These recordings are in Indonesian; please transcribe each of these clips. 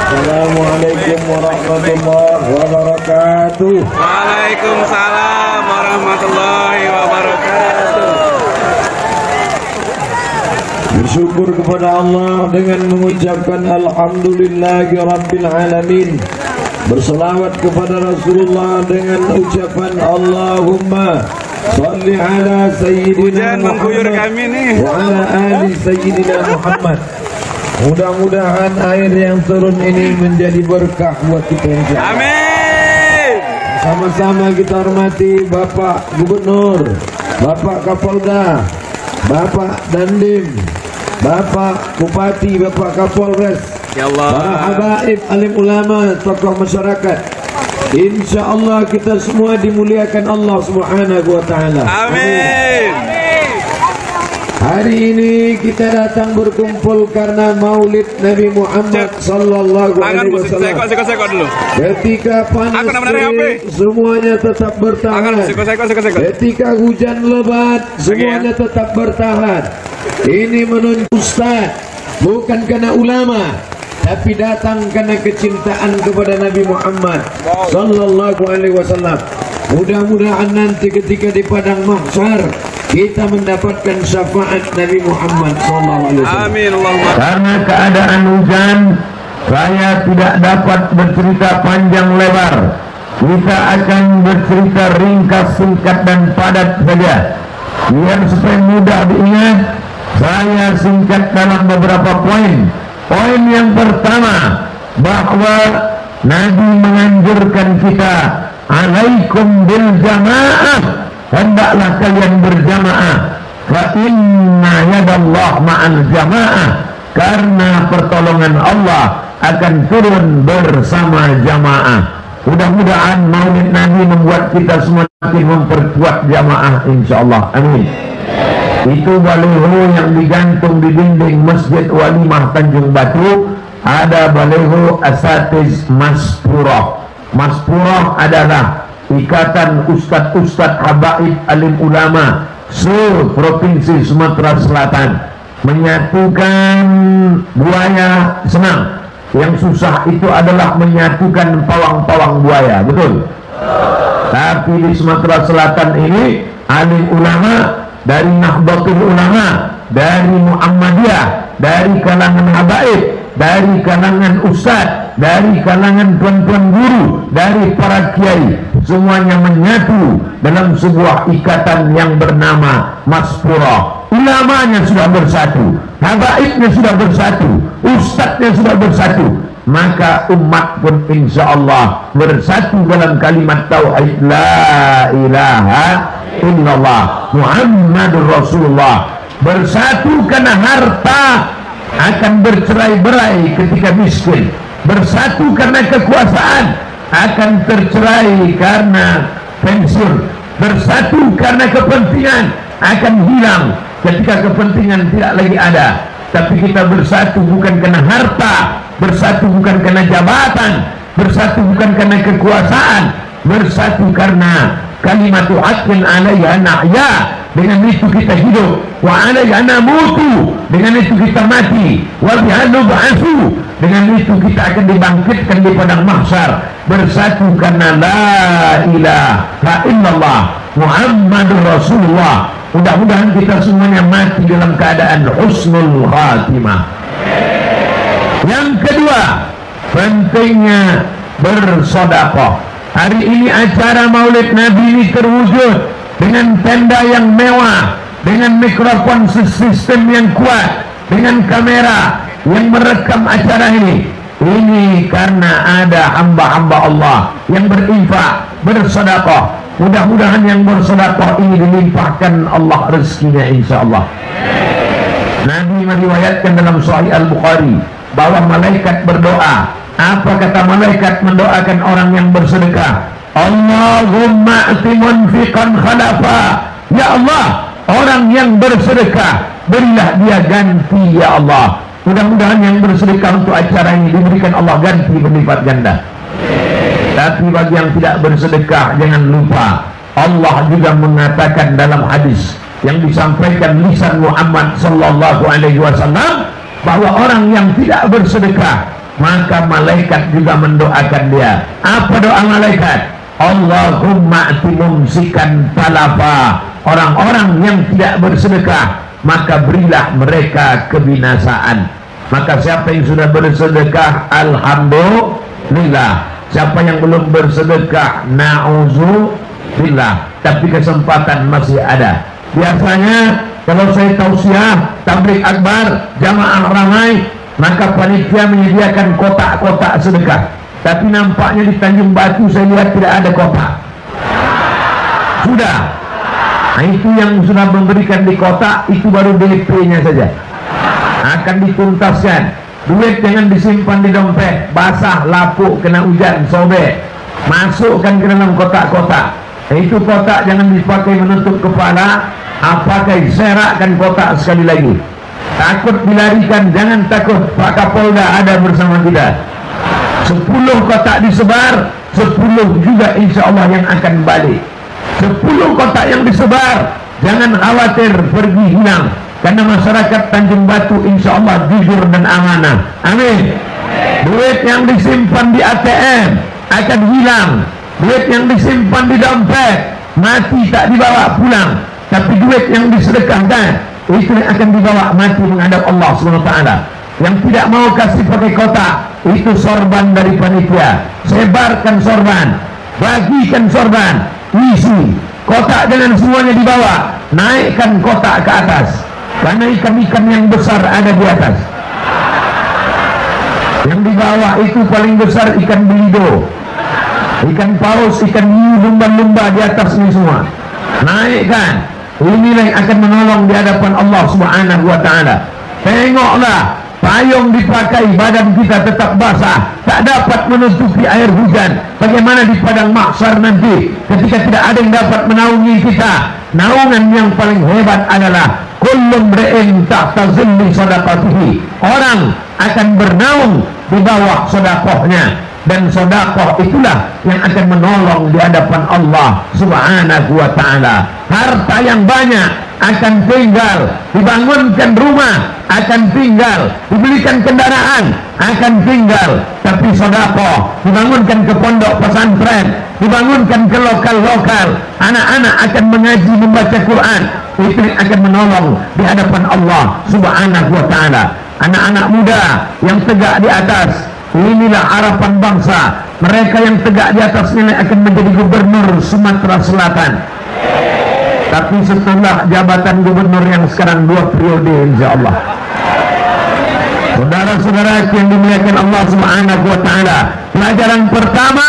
Assalamualaikum warahmatullahi wabarakatuh. Waalaikumsalam warahmatullahi wabarakatuh. Bersyukur kepada Allah dengan mengucapkan alhamdulillahi rabbil alamin. Berselawat kepada Rasulullah dengan ucapan Allahumma shalli ala sayyidina Muhammad wa ala ali sayyidina Muhammad. Mudah-mudahan air yang turun ini menjadi berkah buat kita insyaallah. Amin. Sama-sama kita hormati Bapak Gubernur, Bapak Kapolda, Bapak Dandim, Bapak Bupati, Bapak Kapolres, Ya Allah. para habaib, alim ulama, tokoh masyarakat. Insya Allah kita semua dimuliakan Allah Subhanahu wa Ta'ala. Amin. Hari ini kita datang berkumpul karena Maulid Nabi Muhammad Sallallahu Alaihi Wasallam. Seko dulu. Ketika panas terik, semuanya tetap bertahan. Ketika hujan lebat, semuanya tetap bertahan. Ini menunjuk Ustaz, bukan karena ulama, tapi datang karena kecintaan kepada Nabi Muhammad Sallallahu Alaihi Wasallam. Mudah-mudahan nanti ketika di padang mahsyar kita mendapatkan syafaat Nabi Muhammad Sallallahu Alaihi Wasallam. Amin Allahumma. Karena keadaan hujan, saya tidak dapat bercerita panjang lebar. Kita akan bercerita ringkas, singkat dan padat saja. Biar supaya mudah diingat, saya singkat dalam beberapa poin. Poin yang pertama, bahwa Nabi menganjurkan kita, alaikum bil jamaah, hendaklah kalian berjamaah. Fa inna yadallah ma'al jamaah, karena pertolongan Allah akan turun bersama jamaah. Mudah-mudahan Maulid Nabi membuat kita semakin memperkuat jamaah insyaallah. Amin. Itu baliho yang digantung di dinding Masjid Walimah Tanjung Batu. Ada baliho Asatiz Maspurah. Maspurah adalah ikatan ustadz-ustadz habaib alim ulama se-Provinsi Sumatera Selatan, menyatukan buaya senang. Yang susah itu adalah menyatukan pawang-pawang buaya, betul? Tapi di Sumatera Selatan ini alim ulama dari Nahdlatul Ulama, dari Muhammadiyah, dari kalangan habaib, dari kalangan ustadz, dari kalangan tuan-tuan guru, dari para kiai, semuanya menyatu dalam sebuah ikatan yang bernama Maspurah. Ulamanya sudah bersatu, habaibnya sudah bersatu, ustadznya sudah bersatu, maka umat pun insya Allah bersatu dalam kalimat tauhid la ilaha illallah Muhammadur Rasulullah. Bersatu karena harta akan bercerai-berai ketika miskin. Bersatu karena kekuasaan akan tercerai karena pensiun. Bersatu karena kepentingan akan hilang ketika kepentingan tidak lagi ada. Tapi kita bersatu bukan karena harta, bersatu bukan karena jabatan, bersatu bukan karena kekuasaan, bersatu karena kalimatu haqqin alaiha nahya, dengan itu kita hidup, wa alaiha namutu, dengan itu kita mati, wa biha nub'atsu, dengan itu kita akan dibangkitkan di padang mahsyar. Bersatu karena la ilaha illallah Muhammadur Rasulullah. Mudah-mudahan kita semuanya mati dalam keadaan husnul khatimah. Yang kedua, pentingnya bersedekah. Hari ini acara Maulid Nabi ini terwujud dengan tenda yang mewah, dengan mikrofon sistem yang kuat, dengan kamera yang merekam acara ini. Ini karena ada hamba-hamba Allah yang berinfak, bersedekah. Mudah-mudahan yang bersedekah ini dilimpahkan Allah rezekinya insyaallah. Nabi meriwayatkan dalam Sahih Al-Bukhari bahwa malaikat berdoa. Apa kata malaikat mendoakan orang yang bersedekah? Allahumma ati munfiqan khalafa. Ya Allah, orang yang bersedekah berilah dia ganti ya Allah. Mudah-mudahan yang bersedekah untuk acara ini diberikan Allah ganti berlipat ganda. Tapi bagi yang tidak bersedekah, jangan lupa Allah juga mengatakan dalam hadis yang disampaikan lisan Muhammad sallallahu alaihi wasallam bahwa orang yang tidak bersedekah maka malaikat juga mendoakan dia. Apa doa malaikat? Allahumma ati mumsikan talafa, orang-orang yang tidak bersedekah, maka berilah mereka kebinasaan. Maka siapa yang sudah bersedekah, alhamdulillah. Siapa yang belum bersedekah, na'udzubillah. Tapi kesempatan masih ada. Biasanya kalau saya tausiah tabligh akbar, jamaah ramai, maka panitia menyediakan kotak-kotak sedekah. Tapi nampaknya di Tanjung Batu saya lihat tidak ada kotak. Sudah. Nah, itu yang sudah memberikan di kotak, itu baru DP-nya saja. Akan dituntaskan. Duit jangan disimpan di dompet, basah, lapuk, kena hujan, sobek. Masukkan ke dalam kotak-kotak. Itu kotak jangan dipakai menutup kepala, pakai serakkan kotak sekali lagi. Takut dilarikan, jangan takut, Pak Kapolda ada bersama kita. 10 kotak disebar, 10 juga insya Allah yang akan balik. 10 kotak yang disebar, jangan khawatir pergi hilang. Karena masyarakat Tanjung Batu insya Allah jujur dan amanah. Amin. Duit yang disimpan di ATM akan hilang. Duit yang disimpan di dompet mati tak dibawa pulang. Tapi duit yang disedekahkan itu yang akan dibawa mati menghadap Allah SWT. Yang tidak mau kasih pakai kotak, itu sorban dari panitia. Sebarkan sorban, bagikan sorban, isi kotak, jangan semuanya dibawa. Naikkan kotak ke atas, karena ikan-ikan yang besar ada di atas. Yang di bawah itu paling besar ikan belido, ikan paus, ikan hiu, lumba-lumba di atas ini semua. Naikkan. Inilah yang akan menolong di hadapan Allah Subhanahu wa Ta'ala. Tengoklah, payung dipakai, badan kita tetap basah, tak dapat menutupi air hujan. Bagaimana di padang mahsyar nanti ketika tidak ada yang dapat menaungi kita? Naungan yang paling hebat adalah kullu mri'in tahta zilli shadaqatihi. Orang akan bernaung di bawah sedekahnya, dan sedekah itulah yang akan menolong di hadapan Allah Subhanahu wa Ta'ala. Harta yang banyak akan tinggal, dibangunkan rumah akan tinggal, dibelikan kendaraan akan tinggal. Tapi sedekah, dibangunkan ke pondok pesantren, dibangunkan ke lokal-lokal, anak-anak akan mengaji membaca Quran, itu yang akan menolong di hadapan Allah Subhanahu wa Ta'ala. Anak-anak muda yang tegak di atas, inilah harapan bangsa. Mereka yang tegak di atas ini akan menjadi gubernur Sumatera Selatan. Tapi setelah jabatan gubernur yang sekarang 2 periode insya Allah. Saudara-saudara yang dimuliakan Allah Subhanahu wa Ta'ala, pelajaran pertama,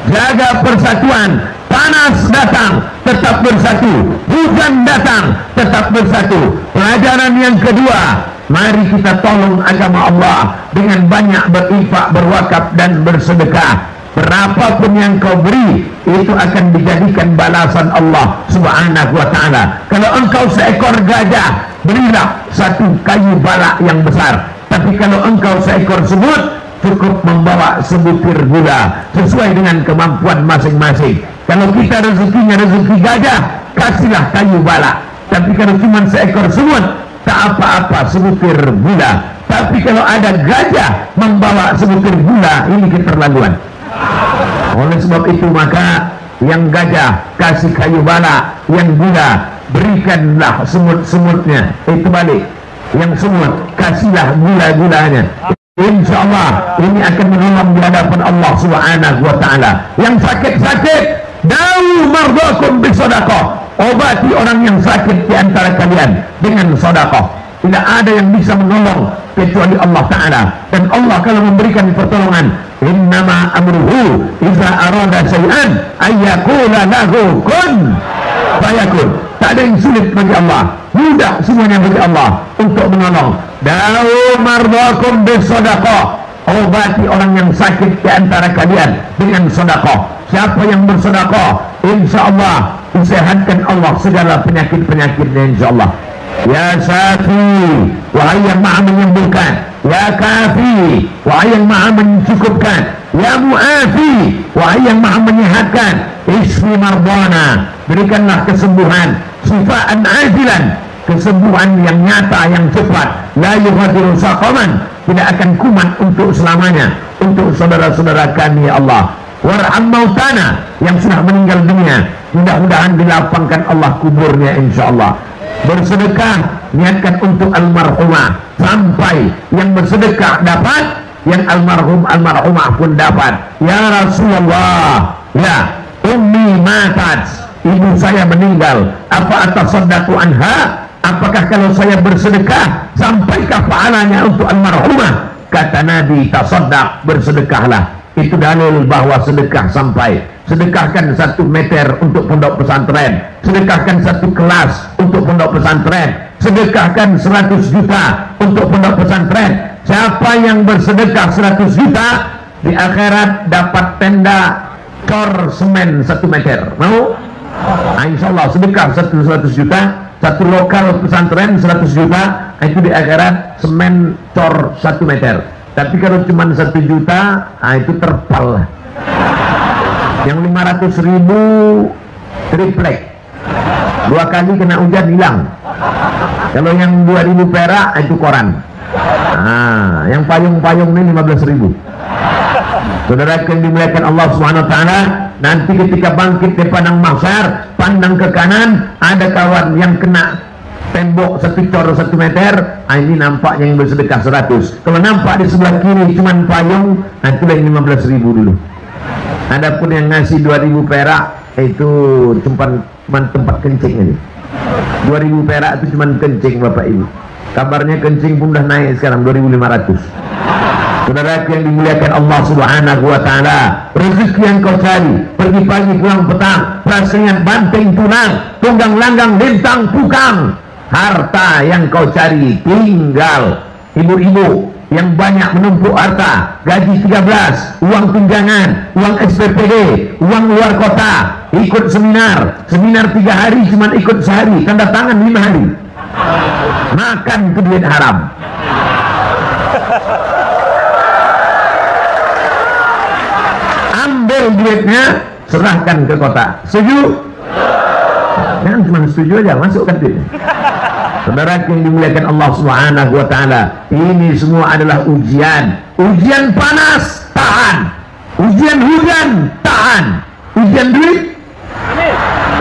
jaga persatuan. Panas datang, tetap bersatu. Hujan datang, tetap bersatu. Pelajaran yang kedua, mari kita tolong agama Allah dengan banyak berinfak, berwakaf dan bersedekah. Berapapun yang kau beri, itu akan dijadikan balasan Allah Subhanahu wa Ta'ala. Kalau engkau seekor gajah, berilah 1 kayu balak yang besar. Tapi kalau engkau seekor semut, cukup membawa sebutir gula sesuai dengan kemampuan masing-masing. Kalau kita rezekinya rezeki gajah, kasihlah kayu balak. Tapi kalau cuma seekor semut, tak apa-apa sebutir gula. Tapi kalau ada gajah membawa sebutir gula, ini keterlaluan. Oleh sebab itu maka yang gajah kasih kayu balak, yang gula berikanlah semut-semutnya. Itu balik. Yang semut kasihlah gula-gulanya. Insya Allah ini akan menolong di hadapan Allah Subhanahu wa Ta'ala. Yang sakit-sakit, dawu mardakum bisedekah. Obati orang yang sakit di antara kalian dengan sedekah. Tidak ada yang bisa menolong kecuali Allah Ta'ala. Dan Allah kalau memberikan pertolongan, innama amruhu iza arada syai'an ayyakula lahu kun fayakun. Tak ada yang sulit bagi Allah, mudah semuanya bagi Allah untuk menolong. Dawu mardakum bisedekah. Obati orang yang sakit di antara kalian dengan sedekah. Siapa yang bersedekah, insya Allah disehatkan Allah segala penyakit-penyakitnya insya Allah. Ya Syafi, wahai yang maha menyembuhkan. Ya Kafi, wahai yang maha mencukupkan. Ya Mu'afi, wahai yang maha menyehatkan. Isfi mardana, berikanlah kesembuhan. Sifaan ajilan, kesembuhan yang nyata, yang cepat. La yughadiru saqaman tidak akan kumat untuk selamanya. Untuk saudara-saudara kami ya Allah, warham mautana yang sudah meninggal dunia, mudah-mudahan dilapangkan Allah kuburnya insyaallah. Bersedekah niatkan untuk almarhumah, sampai yang bersedekah dapat, yang almarhumah pun dapat. Ya Rasulullah, ya ummi matat, ibu saya meninggal, apa atasaddaqu anha, apakah kalau saya bersedekah sampaikah pahalanya untuk almarhumah? Kata Nabi, tasaddaq, bersedekahlah. Itu dalil bahwa sedekah sampai. Sedekahkan 1 meter untuk pondok pesantren, sedekahkan 1 kelas untuk pondok pesantren, sedekahkan 100 juta untuk pondok pesantren. Siapa yang bersedekah 100 juta di akhirat dapat tenda cor semen 1 meter. Mau? Nah, insya Allah sedekah 100 juta, 1 lokal pesantren 100 juta, itu di akhirat semen cor 1 meter. Tapi kalau cuma 1 juta, nah itu terpal. Yang 500.000 triplek, 2 kali kena hujan hilang. Kalau yang 2.000 perak itu koran. Nah, yang payung-payung ini 15.000. Saudara yang dimuliakan Allah Subhanahu wa taala, nanti ketika bangkit di padang mahsyar, pandang ke kanan, ada kawan yang kena tembok 1 cor 1 meter, ini nampaknya yang bersedekah 100. Kalau nampak di sebelah kiri cuma payung, itu yang 15.000 dulu. Adapun yang ngasih 2.000 perak itu cuma tempat kencing ini. 2.000 perak itu cuma kencing Bapak Ibu. Kabarnya kencing pun udah naik sekarang 2.500. Saudara yang dimuliakan Allah Subhanahu wa taala, rezeki yang kau cari, pergi pagi pulang petang, prasengat banteng tulang, tunggang langgang lintang pukang. Harta yang kau cari tinggal. Ibu-ibu yang banyak menumpuk harta, gaji 13, uang tunjangan, uang SPPD, uang luar kota, ikut seminar 3 hari cuma ikut sehari, tanda tangan 5 hari, makan ke duit haram. Ambil duitnya, serahkan ke kota. Setuju? Jangan cuma setuju aja, masukkan duitnya. Saudara yang dimuliakan Allah Subhanahu wa taala, ini semua adalah ujian. Ujian panas, tahan. Ujian hujan, tahan. Ujian duit,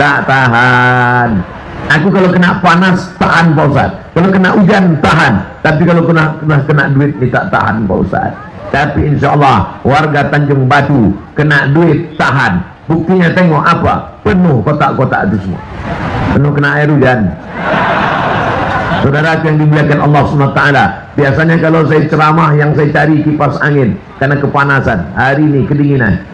tak tahan. Aku kalau kena panas, tahan Pak Ustaz. Kalau kena hujan, tahan. Tapi kalau kena duit, ini tak tahan Pak Ustaz. Tapi insya Allah warga Tanjung Batu kena duit, tahan. Buktinya tengok apa? Penuh kotak-kotak itu semua. Penuh kena air hujan. Saudara yang dimuliakan Allah SWT, biasanya kalau saya ceramah yang saya cari kipas angin karena kepanasan. Hari ini kedinginan.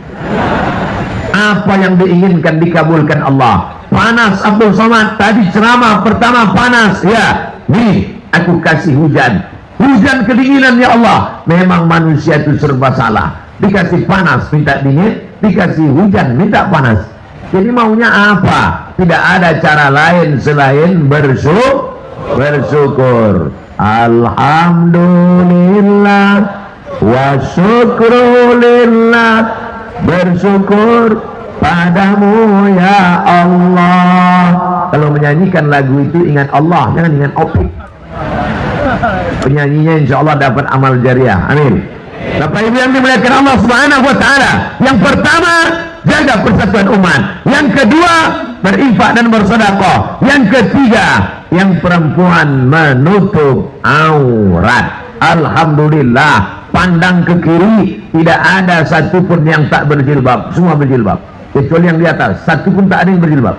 Apa yang diinginkan dikabulkan Allah. Panas Abdul Somad, tadi ceramah pertama panas, ya. Nih aku kasih hujan. Hujan kedinginan ya Allah. Memang manusia itu serba salah. Dikasih panas minta dingin, dikasih hujan minta panas. Jadi maunya apa? Tidak ada cara lain selain bersyukur. Alhamdulillah wa syukrulillah, bersyukur padamu ya Allah. Kalau menyanyikan lagu itu ingat Allah, jangan ingat opik. Penyanyinya insya Allah dapat amal jariah. Amin. Bapak Ibu yang dimuliakan Allah Subhanahu wa taala, yang pertama jaga persatuan umat, yang kedua berinfak dan bersedekah, yang ketiga yang perempuan menutup aurat. Alhamdulillah, pandang ke kiri tidak ada satupun yang tak berjilbab, semua berjilbab, kecuali yang di atas, satupun tak ada yang berjilbab.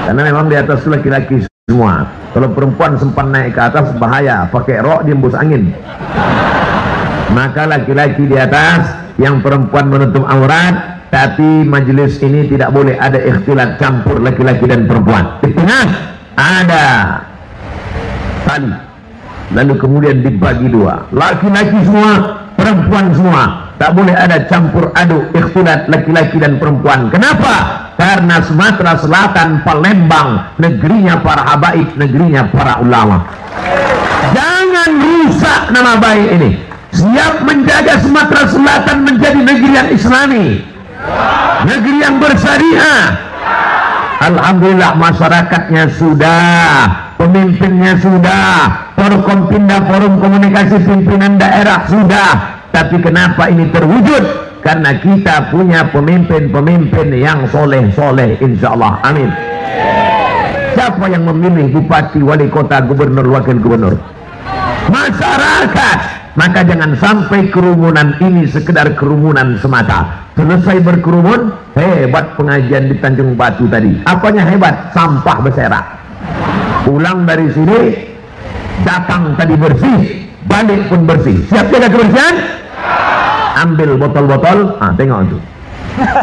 Karena memang di atas laki-laki semua. Kalau perempuan sempat naik ke atas bahaya, pakai rok diembus angin. Maka laki-laki di atas, yang perempuan menutup aurat. Tapi majelis ini tidak boleh ada ikhtilat campur laki-laki dan perempuan. Di tengah ada tali, lalu kemudian dibagi 2, laki-laki semua, perempuan semua. Tak boleh ada campur aduk ikhtilat laki-laki dan perempuan. Kenapa? Karena Sumatera Selatan, Palembang, negerinya para habaib, negerinya para ulama. Jangan rusak nama baik ini. Siap menjaga Sumatera Selatan menjadi negeri yang islami, negeri yang bersyariah. Alhamdulillah masyarakatnya sudah pemimpinnya sudah, Forkompinda, forum komunikasi pimpinan daerah sudah, tapi kenapa ini terwujud? Karena kita punya pemimpin-pemimpin yang soleh-soleh, insya Allah. Amin. Siapa yang memilih bupati, wali kota, gubernur, wakil gubernur? Masyarakat. Maka jangan sampai kerumunan ini sekedar kerumunan semata. Selesai berkerumun, hebat pengajian di Tanjung Batu tadi. Apanya hebat? Sampah berserak. Pulang dari sini, datang tadi bersih, balik pun bersih. Siap jaga kebersihan? Ambil botol-botol, tengok itu,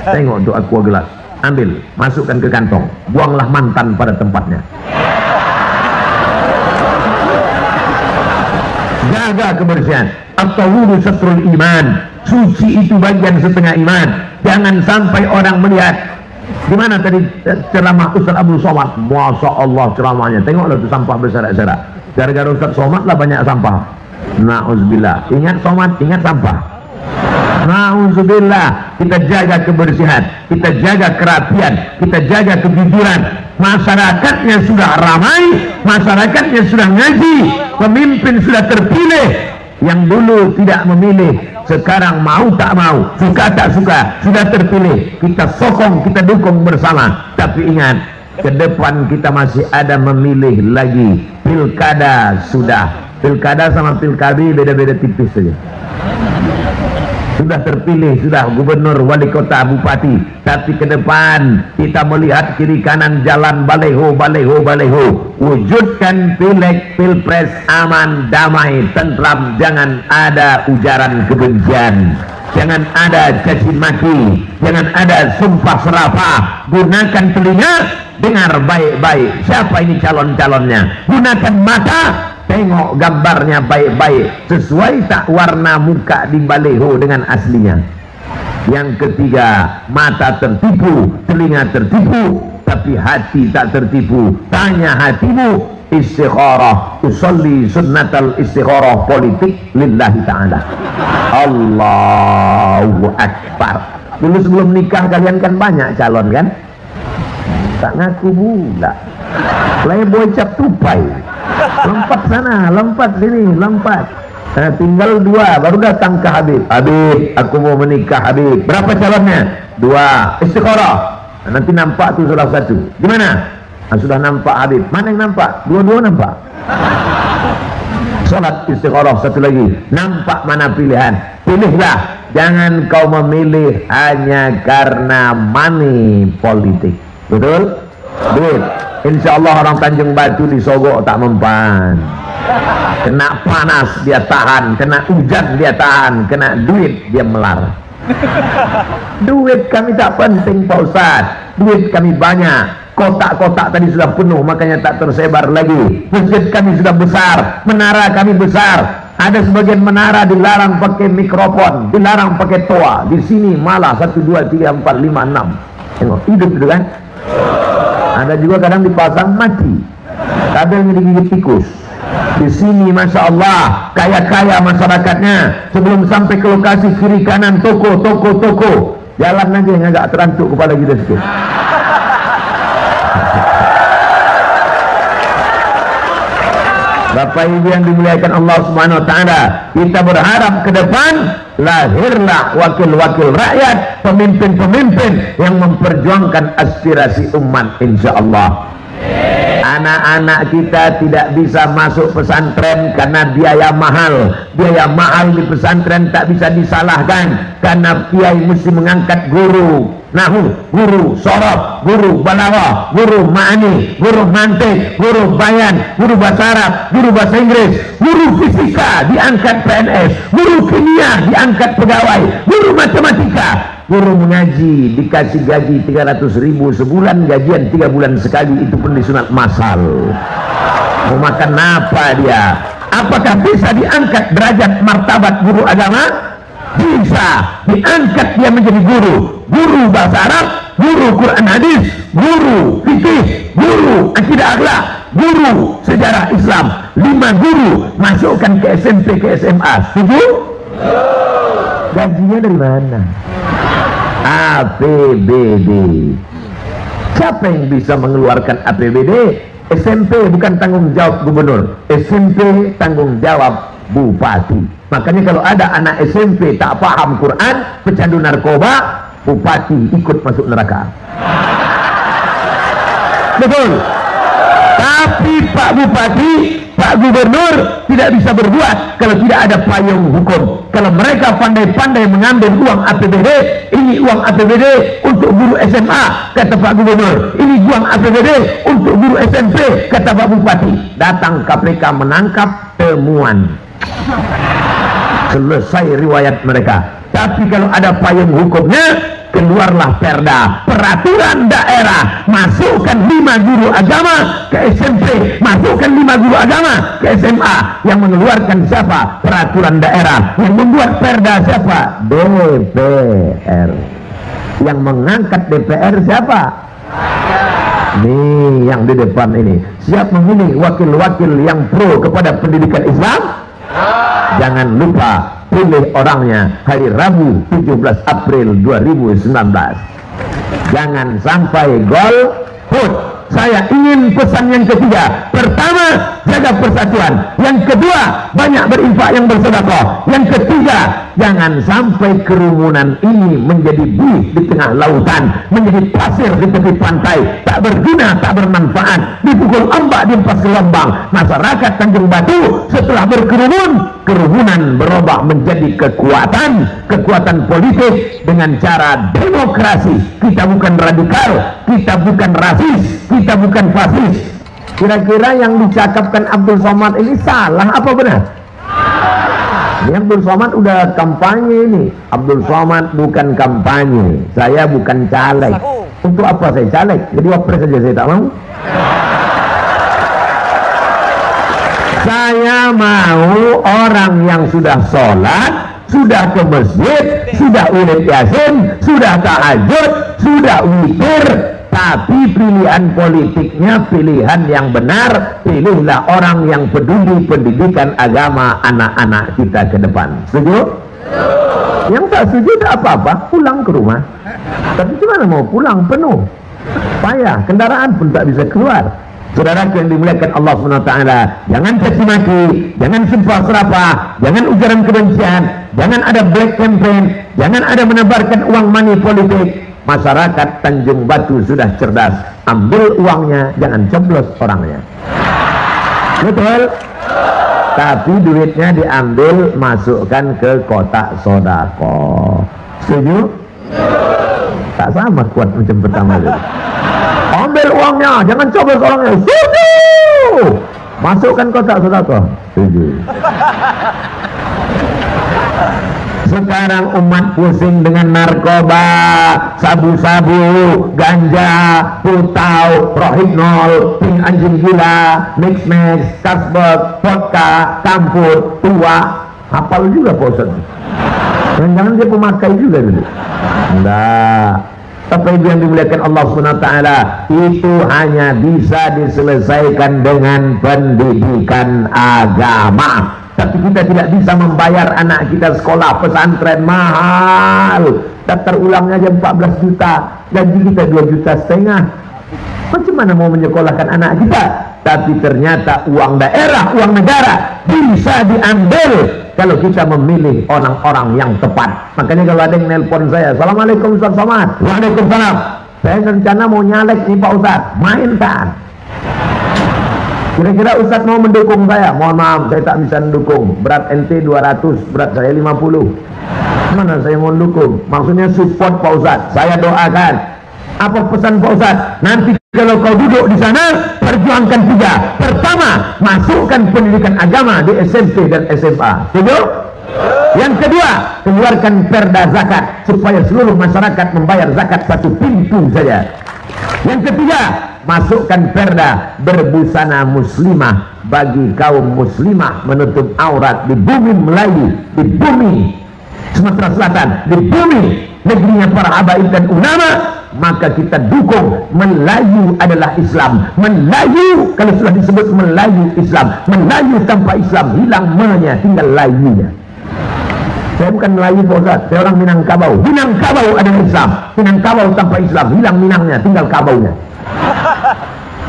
tengok itu aqua gelas, ambil, masukkan ke kantong, buanglah mantan pada tempatnya. Jaga kebersihan. At-tahuru satrul iman. Suci itu bagian setengah iman. Jangan sampai orang melihat. Gimana tadi ceramah Ustaz Abdul Somad? Masya Allah ceramahnya. Tengoklah itu sampah berserak-serak. Gara-gara Ustaz Somad lah banyak sampah. Na'udzubillah. Ingat Somad, ingat sampah. Na'udzubillah. Kita jaga kebersihan, kita jaga kerapian, kita jaga kejujuran. Masyarakatnya sudah ramai, masyarakatnya sudah ngaji, pemimpin sudah terpilih. Yang dulu tidak memilih, sekarang mau tak mau, suka tak suka, sudah terpilih. Kita sokong, kita dukung bersama. Tapi ingat, ke depan kita masih ada memilih lagi. Pilkada sudah, pilkada sama pilkada beda-beda tipis saja. Sudah terpilih, sudah gubernur, wali kota, bupati. Tapi ke depan kita melihat kiri kanan jalan baleho, baleho, baleho. Wujudkan pileg, pilpres aman, damai, tentram. Jangan ada ujaran kebencian, jangan ada caci maki, jangan ada sumpah serapah. Gunakan telinga, dengar baik-baik siapa ini calon-calonnya. Gunakan mata, tengok gambarnya baik-baik, sesuai tak warna muka di baleho dengan aslinya. Yang ketiga, mata tertipu, telinga tertipu, tapi hati tak tertipu. Tanya hatimu, istikharah, usolli sunnatal istikharah politik lillahi ta'ala. Allahu Akbar. Dulu sebelum nikah kalian kan banyak calon kan? Tak ngaku pula. Playboy cap tupai. Lompat sana, lompat sini, lompat. Tinggal dua, baru datang ke Habib. Habib, aku mau menikah Habib. Berapa calonnya? Dua. Istikharah. Nanti nampak tuh salah satu. Gimana? Sudah nampak Habib. Mana yang nampak? Dua-dua nampak. Salat istikharah satu lagi. Nampak mana pilihan? Pilihlah. Jangan kau memilih hanya karena money politik. Betul? Duit. Insya Allah orang Tanjung Batu disogok tak mempan. Kena panas dia tahan, kena hujan dia tahan, kena duit dia melar. Duit kami tak penting Pak Ustaz, duit kami banyak. Kotak-kotak tadi sudah penuh, makanya tak tersebar lagi. Masjid kami sudah besar, menara kami besar. Ada sebagian menara dilarang pakai mikrofon, dilarang pakai toa. Di sini malah 1, 2, 3, 4, 5, 6. Tengok, hidup itu kan. Ada juga kadang dipasang mati, kabelnya digigit tikus. Di sini Masya Allah kaya-kaya masyarakatnya. Sebelum sampai ke lokasi kiri kanan toko, toko, toko. Jalan aja yang agak terantuk kepala kita sikit. Bapak Ibu yang dimuliakan Allah Subhanahu wa taala, kita berharap ke depan lahirlah wakil-wakil rakyat, pemimpin-pemimpin yang memperjuangkan aspirasi umat, insya Allah. Anak-anak kita tidak bisa masuk pesantren karena biaya mahal. Biaya mahal di pesantren tak bisa disalahkan, karena kiai mesti mengangkat guru nahu, guru sorof, guru balawah, guru ma'ani, guru mantik, guru bayan, guru bahasa Arab, guru bahasa Inggris, guru fisika diangkat PNS, guru kimia diangkat pegawai, guru matematika. Guru mengaji dikasih gaji 300.000 sebulan, gajian 3 bulan sekali, itu pun disunat masal. Mau makan apa dia? Apakah bisa diangkat derajat martabat guru agama? Bisa diangkat dia menjadi guru, guru bahasa Arab, guru Quran hadis, guru fikih, guru akidah akhlak, guru sejarah Islam. 5 guru masukkan ke SMP, ke SMA. Setuju? Gajinya dari mana? APBD. Siapa yang bisa mengeluarkan APBD? SMP bukan tanggung jawab gubernur, SMP tanggung jawab bupati. Makanya kalau ada anak SMP tak paham Quran, pecandu narkoba, bupati ikut masuk neraka. Betul. Tapi Pak Bupati, Pak Gubernur tidak bisa berbuat kalau tidak ada payung hukum. Kalau mereka pandai-pandai mengambil uang APBD, ini uang APBD untuk guru SMA, kata Pak Gubernur. Ini uang APBD untuk guru SMP, kata Pak Bupati. Datang KPK menangkap, temuan. Selesai riwayat mereka. Tapi kalau ada payung hukumnya, keluarlah perda, peraturan daerah, masukkan 5 guru agama ke SMP, masukkan 5 guru agama ke SMA. Yang mengeluarkan siapa? Peraturan daerah. Yang membuat perda siapa? DPR. Yang mengangkat DPR siapa? Nih yang di depan ini. Siap memilih wakil-wakil yang pro kepada pendidikan Islam? Jangan lupa pilih orangnya hari Rabu 17 April 2019. Jangan sampai golput. Saya ingin pesan yang ketiga. Pertama, jaga persatuan. Yang kedua, banyak berinfak yang bersedekah. Yang ketiga, jangan sampai kerumunan ini menjadi buih di tengah lautan, menjadi pasir di tepi pantai, tak berguna, tak bermanfaat, dipukul ombak di empas gelombang. Masyarakat Tanjung Batu setelah berkerumun, kerumunan berubah menjadi kekuatan politik dengan cara demokrasi. Kita bukan radikal, kita bukan rasis, kita bukan fasis. Kira-kira yang dicakapkan Abdul Somad ini salah apa benar? Ini Abdul Somad udah kampanye ini. Abdul Somad bukan kampanye. Saya bukan caleg. Untuk apa saya caleg? Jadi wapres saja saya tak mau. Saya mau orang yang sudah sholat, sudah ke masjid, sudah ulil yasin, sudah tahajud, sudah witir, tapi pilihan politiknya pilihan yang benar. Pilihlah orang yang peduli pendidikan agama anak-anak kita ke depan. Setuju? Yang tak setuju tak apa-apa, pulang ke rumah. Tapi gimana mau pulang penuh? Payah, kendaraan pun tak bisa keluar. Saudara yang dimuliakan Allah SWT, jangan caci maki, jangan sumpah serapah, jangan ujaran kebencian, jangan ada black campaign, jangan ada menebarkan uang money politik. Masyarakat Tanjung Batu sudah cerdas. Ambil uangnya, jangan coblos orangnya. Betul? Tapi duitnya diambil, masukkan ke kotak sodako. Setuju? Tak sama kuat macam pertama itu. Ambil uangnya, jangan coblos orangnya. Setuju! Masukkan kotak sodako. Setuju. Sekarang umat pusing dengan narkoba, sabu-sabu, ganja, putau, rohypnol, pink anjing gila, mix-mix, kasbek, vodka, campur, tua. Hafal juga Pak Ustaz. Jangan-jangan dia pemakai juga dulu. Enggak. Apa itu yang dimuliakan Allah SWT? Itu hanya bisa diselesaikan dengan pendidikan agama. Tapi kita tidak bisa membayar anak kita sekolah pesantren mahal. Daftar ulangnya aja 14 juta, gaji kita 2,5 juta. Macam mana mau menyekolahkan anak kita? Tapi ternyata uang daerah, uang negara bisa diambil kalau kita memilih orang-orang yang tepat. Makanya kalau ada yang nelpon saya, Assalamualaikum Ustaz Somad. Waalaikumsalam. Saya rencana mau nyalek nih Pak Ustaz, mainkan. Kira-kira Ustaz mau mendukung saya? Mohon maaf, saya tak bisa mendukung. Berat ente 200, berat saya 50. Mana saya mau mendukung? Maksudnya support Pak Ustaz. Saya doakan. Apa pesan Pak Ustaz? Nanti kalau kau duduk di sana, perjuangkan 3. Pertama, masukkan pendidikan agama di SMP dan SMA. Setuju? Yang kedua, keluarkan perda zakat supaya seluruh masyarakat membayar zakat 1 pintu saja. Yang ketiga, masukkan perda berbusana muslimah bagi kaum muslimah, menutup aurat di bumi Melayu, di bumi Sumatera Selatan, di bumi negerinya para habaib dan ulama. Maka kita dukung. Melayu adalah Islam. Melayu, kalau sudah disebut Melayu Islam, Melayu tanpa Islam hilang menya, tinggal layunya. Saya bukan Melayu Pak Ustaz, saya orang Minangkabau. Minangkabau adalah Islam. Minangkabau tanpa Islam hilang Minangnya, tinggal kabaunya.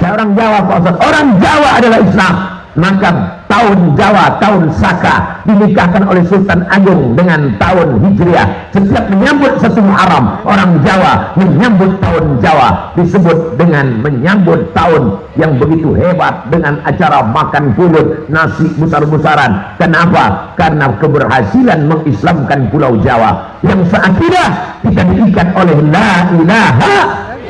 Saya orang Jawa Pak Ustaz. Orang Jawa adalah Islam. Maka tahun Jawa, tahun Saka dinikahkan oleh Sultan Agung dengan tahun Hijriah. Setiap menyambut satu Muharram, orang Jawa menyambut tahun Jawa disebut dengan menyambut tahun yang begitu hebat dengan acara makan pulut, nasi besar-besaran. Kenapa? Karena keberhasilan mengislamkan Pulau Jawa yang seakidah kita diikat oleh la ilaha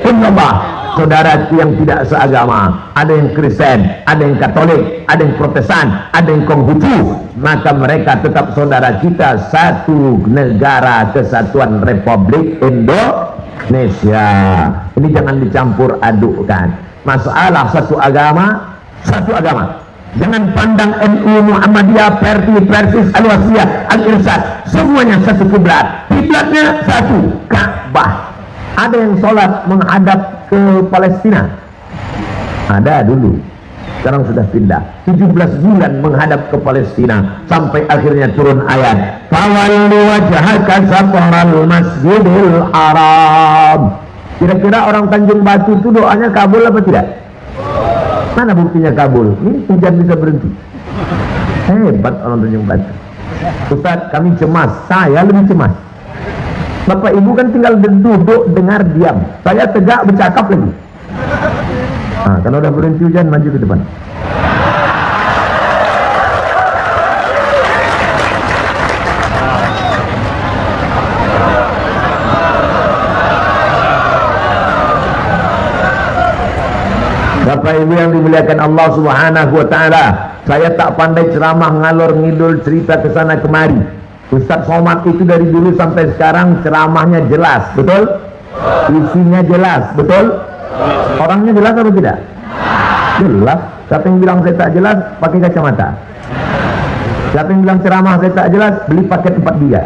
illallah. Saudaraku yang tidak seagama, ada yang Kristen, ada yang Katolik, ada yang Protestan, ada yang Konghucu, maka mereka tetap saudara kita, satu negara kesatuan Republik Indonesia. Ini jangan dicampur adukkan. Masalah satu agama, satu agama. Jangan pandang NU, Muhammadiyah, Persis, Al-Wasiyah, Al-Irsyad, semuanya satu kiblat. Kiblatnya satu, Ka'bah. Ada yang sholat menghadap ke Palestina, ada dulu, sekarang sudah pindah. 17 bulan menghadap ke Palestina sampai akhirnya turun ayat fawallu wajhaka syatral masjidil haram. Kira-kira orang Tanjung Batu itu doanya kabul apa tidak? Mana buktinya kabul? Ini hujan bisa berhenti. Hebat orang Tanjung Batu. Ustaz, kami cemas, saya lebih cemas. Bapak Ibu kan tinggal duduk, dengar, diam. Saya tegak bercakap lagi. Nah, kalau udah berhenti hujan, maju ke depan. Bapak Ibu yang dimuliakan Allah Subhanahu wa taala, saya tak pandai ceramah ngalor ngidul cerita ke sana kemari. Ustaz Somad itu dari dulu sampai sekarang ceramahnya jelas, betul? Isinya jelas, betul? Orangnya jelas atau tidak? Jelas. Siapa yang bilang saya tak jelas, pakai kacamata. Siapa yang bilang ceramah saya tak jelas, beli paket 4 giga.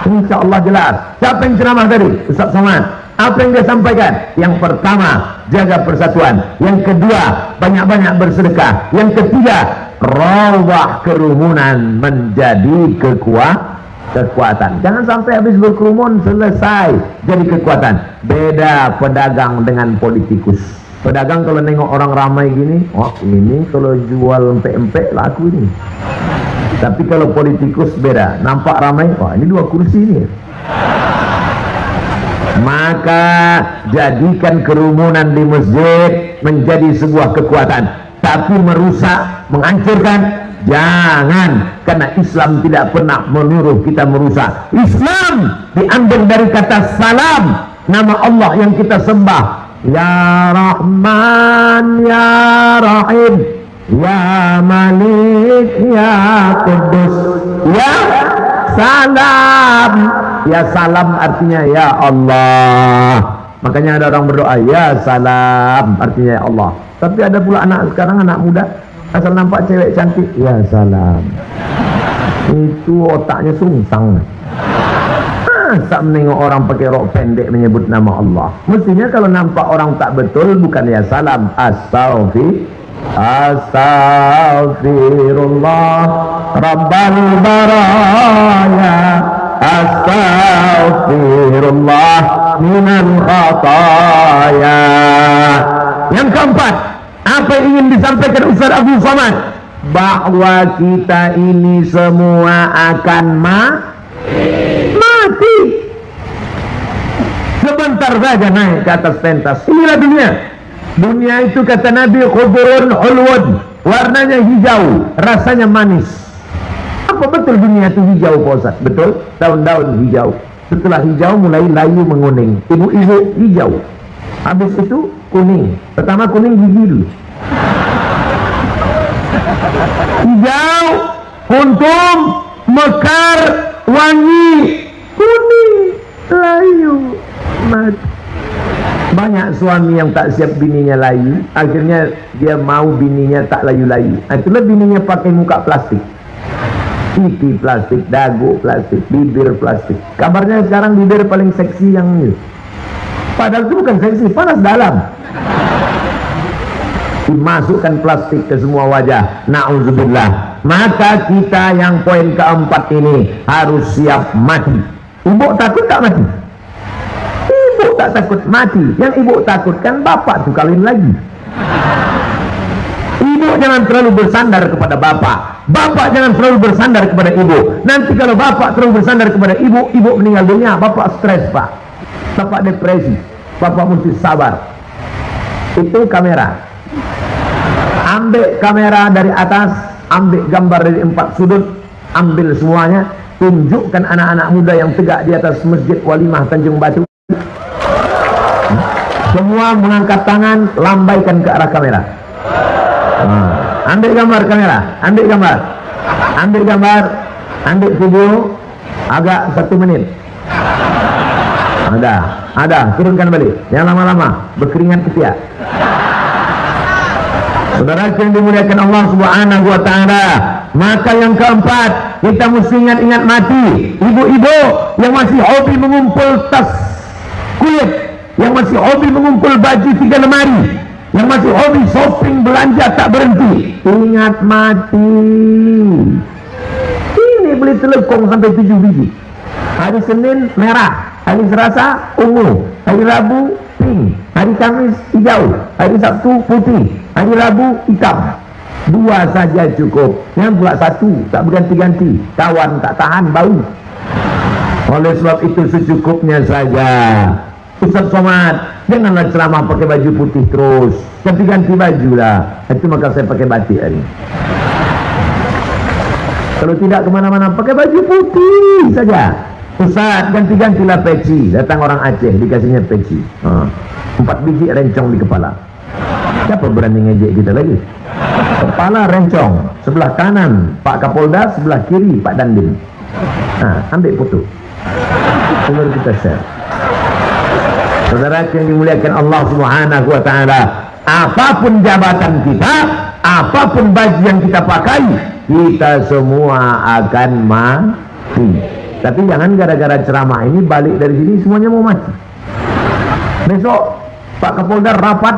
Insya Allah jelas. Siapa yang ceramah tadi? Ustaz Somad. Apa yang dia sampaikan? Yang pertama, jaga persatuan. Yang kedua, banyak-banyak bersedekah. Yang ketiga, rawah kerumunan menjadi kekuatan. Jangan sampai habis berkerumun selesai jadi kekuatan. Beda pedagang dengan politikus. Pedagang kalau nengok orang ramai gini, oh ini kalau jual empek-empek laku ini. Tapi kalau politikus beda, nampak ramai, wah ini 2 kursi ini. Maka jadikan kerumunan di masjid menjadi sebuah kekuatan. Tapi merusak, menghancurkan, jangan. Karena Islam tidak pernah menyuruh kita merusak. Islam diambil dari kata salam, nama Allah yang kita sembah. Ya Rahman, Ya Rahim, Ya Malik, Ya Kudus, Ya Salam. Ya Salam artinya Ya Allah. Makanya ada orang berdoa Ya Salam artinya Ya Allah. Tapi ada pula anak sekarang, anak muda, asal nampak cewek cantik Ya Salam. Itu otaknya sungsang. Masa menengok orang pakai rok pendek menyebut nama Allah? Mestinya kalau nampak orang tak betul bukan Ya Salam, Astaghfirullah Rabbal Baraya, Astaghfirullah minal khataya. Yang keempat, apa yang ingin disampaikan Ustaz Abdul Somad? Bahwa kita ini semua akan mati. Sebentar saja naik ke atas pentas. Inilah dunia. Dunia itu kata Nabi khudurun hulwun, warnanya hijau, rasanya manis. Apa betul dunia itu hijau Pak Ustaz? Betul, daun-daun hijau. Setelah hijau mulai layu menguning. Ibu-ibu hijau. Habis itu kuning. Pertama kuning gigi dulu. Hijau, kuntum, mekar, wangi, kuning, layu, mati. Banyak suami yang tak siap bininya layu, akhirnya dia mau bininya tak layu-layu. Itulah bininya pakai muka plastik, pipi plastik, dagu plastik, bibir plastik. Kabarnya sekarang bibir paling seksi yang ini. Padahal itu bukan seksi, panas dalam. Dimasukkan plastik ke semua wajah. Na'udzubillah. Maka kita yang poin keempat ini harus siap mati. Ibu takut tak mati? Ibu tak takut mati. Yang ibu takutkan bapak tuh kawin lagi. Ibu jangan terlalu bersandar kepada bapak. Bapak jangan terlalu bersandar kepada ibu. Nanti kalau bapak terlalu bersandar kepada ibu, ibu meninggal dunia, bapak stres pak. Bapak depresi. Bapak mesti sabar. Itu kamera. Ambil kamera dari atas, ambil gambar dari 4 sudut, ambil semuanya, tunjukkan anak-anak muda yang tegak di atas Masjid Walimah Tanjung Batu. Semua mengangkat tangan, lambaikan ke arah kamera. Ambil gambar kamera, ambil gambar, ambil gambar, ambil video, agak 1 menit. Ada, turunkan balik, yang lama-lama, berkeringat ketiak. Saudara yang dimuliakan Allah Subhanahu wa Ta'ala, maka yang keempat, kita mesti ingat mati. Ibu-ibu yang masih hobi mengumpul tas kulit, yang masih hobi mengumpul baju 3 lemari, yang masih hobi shopping belanja tak berhenti, ingat mati. Ini beli telekong sampai 7 biji. Hari Senin merah, hari Selasa ungu, hari Rabu pink, hari Kamis hijau, hari Sabtu putih, hari Rabu hitam. 2 saja cukup. Yang pula 1 tak berganti-ganti, kawan tak tahan bau. Oleh sebab itu secukupnya saja. Ustaz Somad, janganlah ceramah pakai baju putih terus, ganti-ganti baju lah. Itu maka saya pakai batik hari. Kalau tidak kemana-mana pakai baju putih saja. Ustaz, ganti-gantilah peci. Datang orang Aceh, dikasihnya peci. 4 biji rencong di kepala. Siapa berani ngejek kita lagi? Kepala rencong, sebelah kanan Pak Kapolda, sebelah kiri Pak Dandim. Ambil foto, baru kita share. Saudara yang dimuliakan Allah Subhanahu wa Ta'ala, apapun jabatan kita, apapun baju yang kita pakai, kita semua akan mati. Tapi jangan gara-gara ceramah ini balik dari sini semuanya mau mati. Besok Pak Kapolda rapat,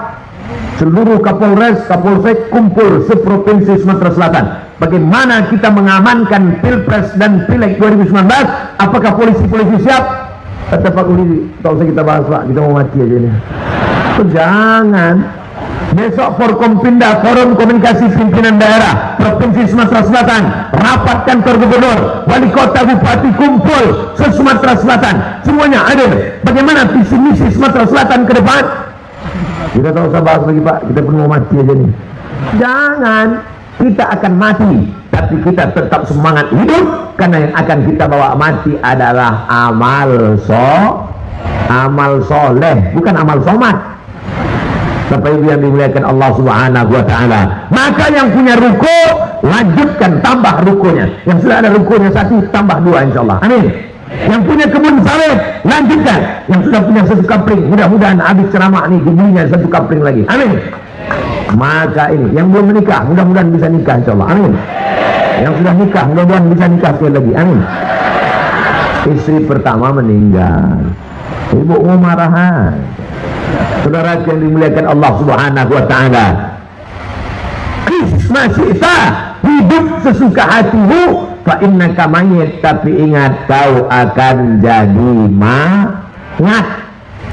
seluruh Kapolres, Kapolsek kumpul seprovinsi Sumatera Selatan. Bagaimana kita mengamankan Pilpres dan Pileg 2019? Apakah polisi-polisi siap? Kata Pak Polisi, tak usah kita bahas Pak, kita mau mati aja nih. Jangan. Besok Forkompinda, Forum Komunikasi Pimpinan Daerah Provinsi Sumatera Selatan, rapat kantor gubernur, wali kota, bupati kumpul se-Sumatera Selatan, semuanya hadir. Bagaimana visi misi Sumatera Selatan ke depan? Kita tak usah bahas lagi Pak, kita pun mau mati aja nih. Jangan. Kita akan mati, tapi kita tetap semangat hidup, karena yang akan kita bawa mati adalah amal soleh, bukan amal somat. Sampai yang dimuliakan Allah Subhanahu wa Ta'ala. Maka yang punya ruko, lanjutkan, tambah rukonya. Yang sudah ada rukonya 1, tambah 2 insyaAllah. Amin. Yang punya kebun sawit, lanjutkan. Yang sudah punya 1 kapling, mudah-mudahan habis ceramah nih dibelinya 1 kapling lagi. Amin. Maka ini yang belum menikah, mudah-mudahan bisa nikah insyaAllah. Amin. Yang sudah nikah, mudah-mudahan bisa nikah sekali lagi. Amin. Istri pertama meninggal, ibu mau marahan. Saudara yang dimuliakan Allah Subhanahu wa Ta'ala, masih hidup sesuka hatimu, fa innaka mayyit, tapi ingat kau akan jadi mayat.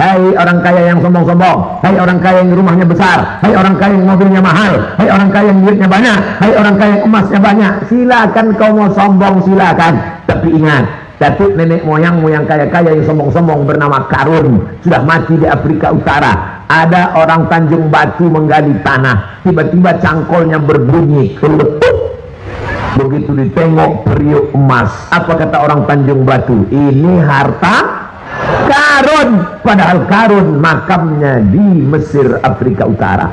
Hai orang kaya yang sombong-sombong, hai orang kaya yang rumahnya besar, hai orang kaya yang mobilnya mahal, hai orang kaya yang duitnya banyak, hai orang kaya yang emasnya banyak. Silakan kau mau sombong, silakan. Tapi ingat, datuk nenek moyangmu yang kaya-kaya yang sombong-sombong bernama Karun sudah mati di Afrika Utara. Ada orang Tanjung Batu menggali tanah, tiba-tiba cangkolnya berbunyi keletup. Begitu ditengok periuk emas, apa kata orang Tanjung Batu? Ini harta Karun. Padahal Karun makamnya di Mesir, Afrika Utara.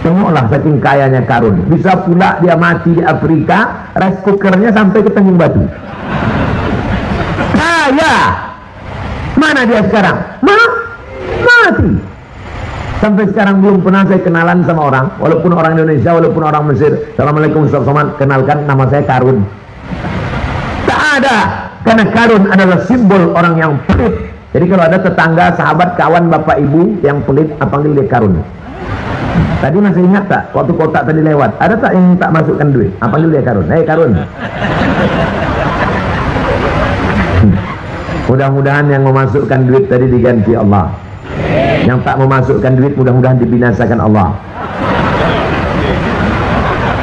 Tengoklah saking kayanya Karun. Bisa pula dia mati di Afrika, rice cookernya sampai ke Tanjung Batu. Kaya. Mana dia sekarang? Mati. Sampai sekarang belum pernah saya kenalan sama orang, walaupun orang Indonesia, walaupun orang Mesir. Assalamualaikum Ustaz Somad, kenalkan nama saya Karun. Tak ada. Karena Karun adalah simbol orang yang pelit. Jadi kalau ada tetangga, sahabat, kawan, bapak, ibu yang pelit, panggil dia Karun. Tadi masih ingat tak? Waktu kotak tadi lewat, ada tak yang tak masukkan duit? Panggil dia Karun. Hei Karun. Mudah-mudahan yang memasukkan duit tadi diganti Allah. Yang tak memasukkan duit mudah-mudahan dibinasakan Allah.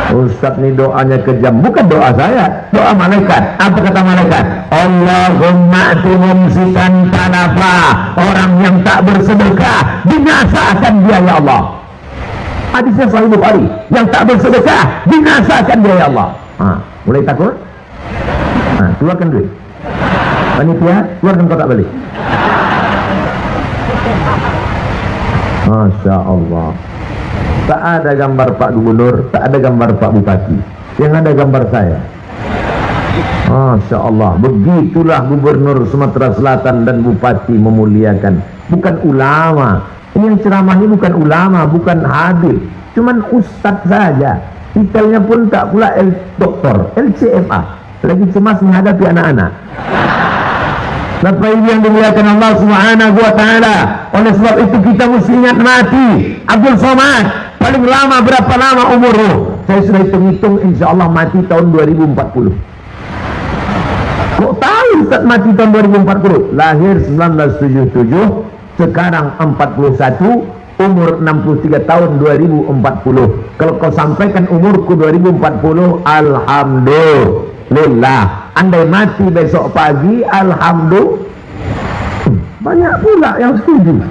Ustaz ini doanya kejam. Bukan doa saya, doa malaikat. Apa kata malaikat? Allahumma ati mumsikan talafa, orang yang tak bersedekah binasakan dia ya Allah. Hadisnya Sahih Bukhari. Yang tak bersedekah binasakan dia ya Allah. Mulai takut? Keluarkan duit. Panitia, keluarkan kotak balik. Masya Allah. Tak ada gambar Pak Gubernur, tak ada gambar Pak Bupati. Yang ada gambar saya. Masya Allah. Begitulah Gubernur Sumatera Selatan dan Bupati memuliakan. Bukan ulama. Ini yang ceramah ini bukan ulama, bukan hadis. Cuman ustadz saja. Titelnya pun tak pula doktor, LCMA. Lagi cemas menghadapi anak-anak. Bapak Ibu yang dimuliakan Allah Subhanahu wa Ta'ala. Oleh sebab itu kita mesti ingat mati. Abdul Somad paling lama berapa lama umurnya? Saya sudah hitung-hitung, insya Allah mati tahun 2040. Kok tahu Ustaz mati tahun 2040? Lahir 1977, sekarang 41, umur 63 tahun 2040. Kalau kau sampaikan umurku 2040, alhamdulillah. Andai mati besok pagi, alhamdulillah. Banyak pula yang setuju.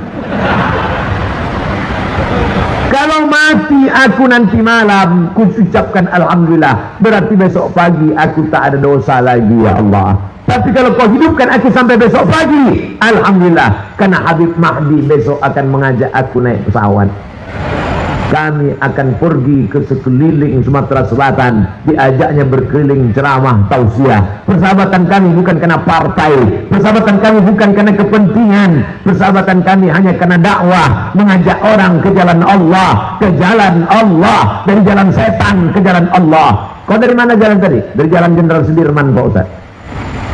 Kalau mati aku nanti malam, ku ucapkan alhamdulillah, berarti besok pagi aku tak ada dosa lagi ya Allah. Tapi kalau kau hidupkan aku sampai besok pagi, alhamdulillah, karena Habib Mahdi besok akan mengajak aku naik pesawat. Kami akan pergi ke sekeliling Sumatera Selatan, diajaknya berkeliling ceramah tausiah. Persahabatan kami bukan karena partai, persahabatan kami bukan karena kepentingan, persahabatan kami hanya karena dakwah, mengajak orang ke jalan Allah, ke jalan Allah, dari jalan setan ke jalan Allah. Kau dari mana jalan tadi? Dari jalan Jenderal Sudirman Pak Ustaz.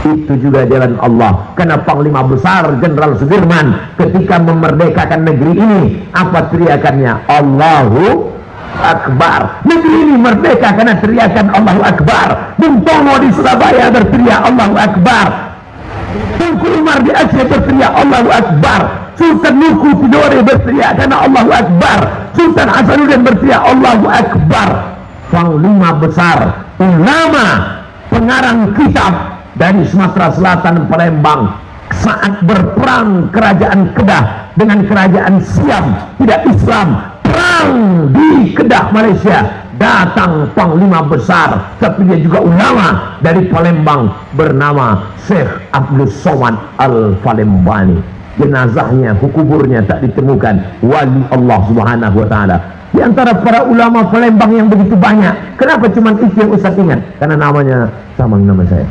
Itu juga jalan Allah. Karena Panglima Besar Jenderal Sudirman ketika memerdekakan negeri ini, apa teriakannya? Allahu Akbar. Negeri ini merdeka karena teriakan Allahu Akbar. Bung Tomo di Surabaya berteriak Allahu Akbar. Tengku Umar di Aceh berteriak Allahu Akbar. Sultan Nuku Tidore berteriak karena Allahu Akbar. Sultan Hasanuddin berteriak Allahu Akbar. Panglima Besar, ulama, pengarang kitab dari Sumatera Selatan, Palembang, saat berperang kerajaan Kedah dengan kerajaan Siam, tidak Islam, perang di Kedah Malaysia, datang Panglima Besar, tapi dia juga ulama dari Palembang, bernama Syekh Abdul Somad Al-Falembani. Jenazahnya, kuburnya tak ditemukan. Wali Allah Subhanahu wa Ta'ala. Di antara para ulama Palembang yang begitu banyak, kenapa cuma itu yang Ustaz ingat? Karena namanya sama nama saya.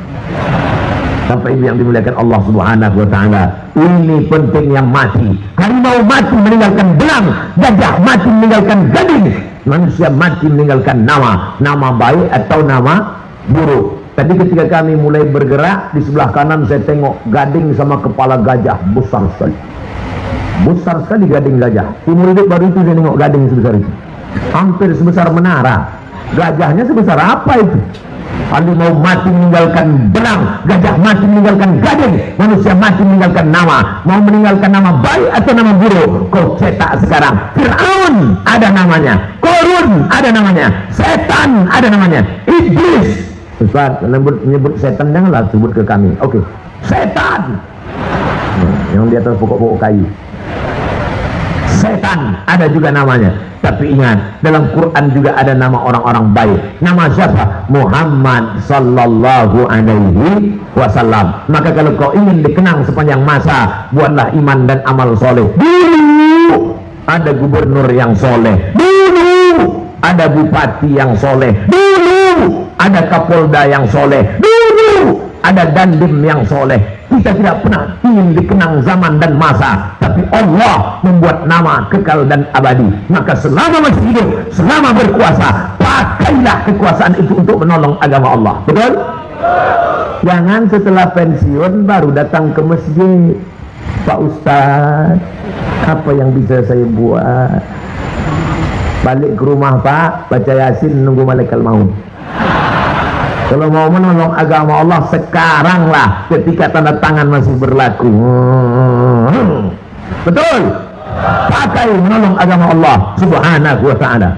Bapak Ibu yang dimuliakan Allah Subhanahu wa Ta'ala, ini penting yang mati. Harimau mati meninggalkan belang, gajah mati meninggalkan gading, manusia mati meninggalkan nama, nama baik atau nama buruk. Tadi ketika kami mulai bergerak, di sebelah kanan saya tengok gading sama kepala gajah besar sekali. Besar sekali gading gajah. Umur hidup baru itu saya tengok gading sebesar itu, hampir sebesar menara. Gajahnya sebesar apa itu? Harimau mati meninggalkan belang, gajah mati meninggalkan gading, manusia mati meninggalkan nama. Mau meninggalkan nama baik atau nama buruk? Kau cetak sekarang. Fir'aun ada namanya, Korun ada namanya, setan ada namanya, iblis. Ustaz, menyebut setan janganlah sebut ke kami. Oke, setan yang di atas pokok-pokok kayu, setan ada juga namanya. Tapi ingat, dalam Quran juga ada nama orang-orang baik. Nama siapa? Muhammad sallallahu alaihi wasallam. Maka kalau kau ingin dikenang sepanjang masa, buatlah iman dan amal soleh. Dulu ada gubernur yang soleh, dulu ada bupati yang soleh, dulu ada kapolda yang soleh, dulu ada dandim yang soleh. Kita tidak pernah ingin dikenang zaman dan masa, tapi Allah membuat nama kekal dan abadi. Maka selama masih hidup, selama berkuasa, pakailah kekuasaan itu untuk menolong agama Allah. Betul? Jangan setelah pensiun baru datang ke masjid. Pak Ustaz, apa yang bisa saya buat? Balik ke rumah Pak, baca Yasin, nunggu malaikat maut. Kalau mau menolong agama Allah sekarang lah, ketika tanda tangan masih berlaku. Betul? Pakai menolong agama Allah Subhanahu wa Ta'ala.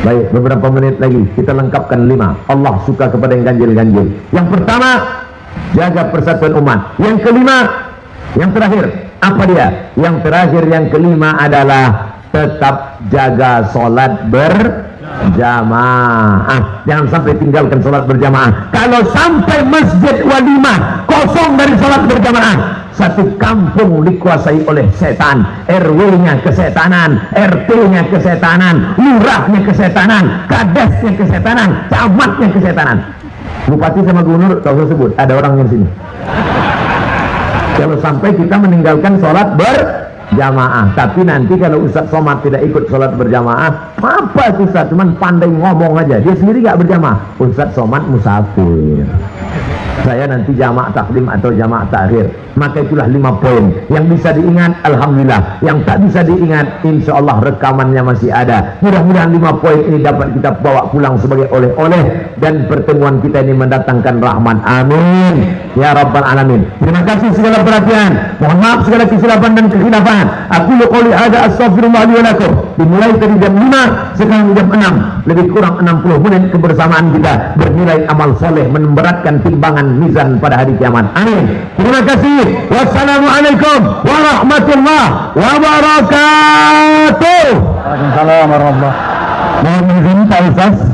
Baik, beberapa menit lagi kita lengkapkan 5. Allah suka kepada yang ganjil-ganjil. Yang pertama, jaga persatuan umat. Yang kelima, yang terakhir, apa dia? Yang terakhir, yang kelima adalah tetap jaga sholat berjamaah. Jangan sampai tinggalkan sholat berjamaah. Kalau sampai masjid Walimah kosong dari sholat berjamaah, satu kampung dikuasai oleh setan. RW-nya kesetanan, RT-nya kesetanan, lurahnya kesetanan, kadesnya kesetanan, camatnya kesetanan. Bupati sama gubernur tak usah sebut, ada orangnya di sini. Kalau sampai kita meninggalkan sholat berjamaah. Tapi nanti kalau Ustaz Somad tidak ikut sholat berjamaah, apa Ustaz? Cuman pandai ngomong aja, dia sendiri gak berjamaah. Ustaz Somad musafir, saya nanti jamaah takdim atau jamaah takhir. Maka itulah 5 poin yang bisa diingat, alhamdulillah. Yang tak bisa diingat, insya Allah rekamannya masih ada. Mudah-mudahan 5 poin ini dapat kita bawa pulang sebagai oleh-oleh, dan pertemuan kita ini mendatangkan rahmat. Amin ya rabbal alamin. Terima kasih segala perhatian. Mohon maaf segala kesilapan dan kekhilafan. Aku qouli hadza astaghfirullah li wa lakum. Dimulai dari jam 5, sekarang jam 6, lebih kurang 60 menit kebersamaan kita bernilai amal soleh, memberatkan timbangan mizan pada hari kiamat. Amin. Terima kasih. Wassalamualaikum warahmatullahi wabarakatuh. Waalaikumsalam warahmatullahi wabarakatuh. Mohon izin Pak Ustaz.